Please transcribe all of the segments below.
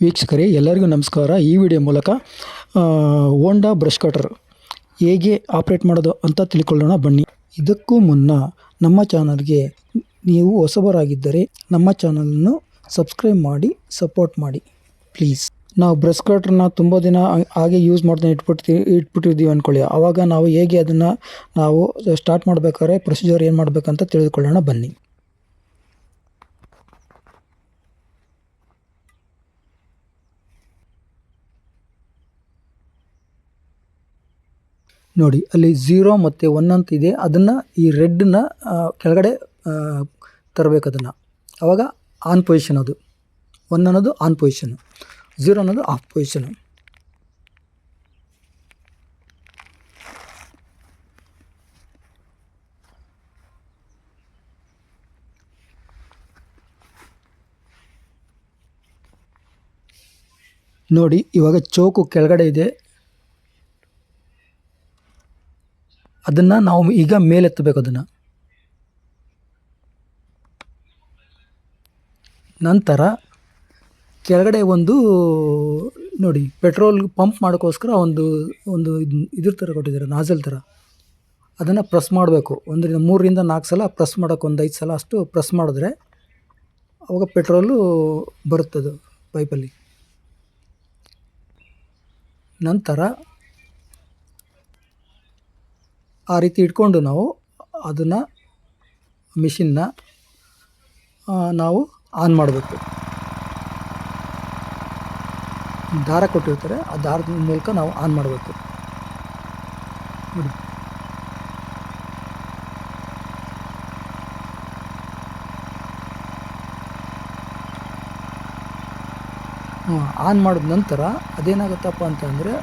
ವೀಕ್ಷಕರೇ ಎಲ್ಲರಿಗೂ ನಮಸ್ಕಾರ. ಈ ವಿಡಿಯೋ ಮೂಲಕ ಹೋಂಡಾ ಬ್ರಷ್ ಕಟರ್ ಹೇಗೆ ಆಪ್ರೇಟ್ ಮಾಡೋದು ಅಂತ ತಿಳ್ಕೊಳ್ಳೋಣ ಬನ್ನಿ. ಇದಕ್ಕೂ ಮುನ್ನ ನಮ್ಮ ಚಾನಲ್ಗೆ ನೀವು ಹೊಸಬರಾಗಿದ್ದರೆ ನಮ್ಮ ಚಾನಲನ್ನು ಸಬ್ಸ್ಕ್ರೈಬ್ ಮಾಡಿ ಸಪೋರ್ಟ್ ಮಾಡಿ ಪ್ಲೀಸ್. ನಾವು ಬ್ರಷ್ ಕಟರ್ನ ತುಂಬ ದಿನ ಹಾಗೆ ಯೂಸ್ ಮಾಡ್ತಾ ಇಟ್ಬಿಟ್ಟಿದ್ದೀವಿ ಅಂದ್ಕೊಳ್ಳಿ. ಆವಾಗ ನಾವು ಹೇಗೆ ಅದನ್ನು ನಾವು ಸ್ಟಾರ್ಟ್ ಮಾಡಬೇಕಾದ್ರೆ ಪ್ರೊಸೀಜರ್ ಏನು ಮಾಡಬೇಕಂತ ತಿಳಿದುಕೊಳ್ಳೋಣ ಬನ್ನಿ. ನೋಡಿ, ಅಲ್ಲಿ 0 ಮತ್ತು 1 ಅಂತ ಇದೆ. ಅದನ್ನು ಈ ರೆಡ್ನ ಕೆಳಗಡೆ ತರಬೇಕು. ಅದನ್ನು ಆವಾಗ ಆನ್ ಪೊಸಿಷನ್, ಅದು 1 ಅನ್ನೋದು ಆನ್ ಪೊಸಿಷನು, 0 ಅನ್ನೋದು ಆಫ್ ಪೊಸಿಷನು. ನೋಡಿ, ಇವಾಗ ಚೋಕು ಕೆಳಗಡೆ ಇದೆ. ಅದನ್ನು ನಾವು ಈಗ ಮೇಲೆತ್ತಬೇಕು. ಅದನ್ನು ನಂತರ ಕೆಳಗಡೆ ಒಂದು ನೋಡಿ, ಪೆಟ್ರೋಲ್ ಪಂಪ್ ಮಾಡೋಕ್ಕೋಸ್ಕರ ಒಂದು ಇದ್ರ ಥರ ಕೊಟ್ಟಿದ್ದಾರೆ, ನಾಜಲ್ ಥರ. ಅದನ್ನು ಪ್ರೆಸ್ ಮಾಡಬೇಕು. 3 ರಿಂದ 4 ಸಲ ಪ್ರೆಸ್ ಮಾಡೋಕ್ಕೆ, 5 ಸಲ ಅಷ್ಟು ಪ್ರೆಸ್ ಮಾಡಿದ್ರೆ ಅವಾಗ ಪೆಟ್ರೋಲು ಬರುತ್ತದು ಪೈಪಲ್ಲಿ. ನಂತರ ಆ ರೀತಿ ಇಟ್ಕೊಂಡು ನಾವು ಅದನ್ನು ಮಿಷಿನ್ನ ನಾವು ಆನ್ ಮಾಡಬೇಕು. ದಾರ ಕೊಟ್ಟಿರ್ತಾರೆ, ಆ ದಾರದ ಮೂಲಕ ನಾವು ಆನ್ ಮಾಡಬೇಕು. ನೋಡಿ, ಆನ್ ಮಾಡಿದ ನಂತರ ಅದೇನಾಗುತ್ತಪ್ಪ ಅಂತಂದರೆ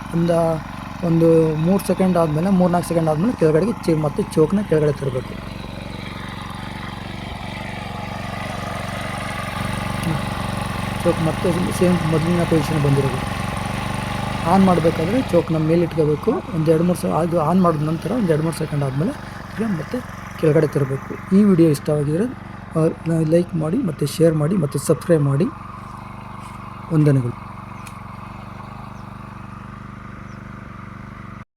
ಒಂದು 3 ಸೆಕೆಂಡ್ ಆದಮೇಲೆ, 3-4 ಸೆಕೆಂಡ್ ಆದಮೇಲೆ ಕೆಳಗಡೆಗೆ ಮತ್ತೆ ಚೋಕ್ನ ಕೆಳಗಡೆ ತರಬೇಕು. ಚೋಕ್ ಮತ್ತೆ ಸೇಮ್ ಮೊದಲಿನ ಪೊಸಿಷನ್ ಬಂದಿರೋದು. ಆನ್ ಮಾಡಬೇಕಾದ್ರೆ ಚೋಕ್ನ ಮೇಲೆ ಇಟ್ಕೋಬೇಕು. 1-2-3 ಸಲ ಅದು ಆನ್ ಮಾಡಿದ ನಂತರ 1-2-3 ಸೆಕೆಂಡ್ ಆದಮೇಲೆ ಮತ್ತೆ ಕೆಳಗಡೆ ತರಬೇಕು. ಈ ವಿಡಿಯೋ ಇಷ್ಟವಾಗಿದ್ದರೆ ಲೈಕ್ ಮಾಡಿ ಮತ್ತು ಶೇರ್ ಮಾಡಿ ಮತ್ತು ಸಬ್ಸ್ಕ್ರೈಬ್ ಮಾಡಿ. ವಂದನೆಗಳು.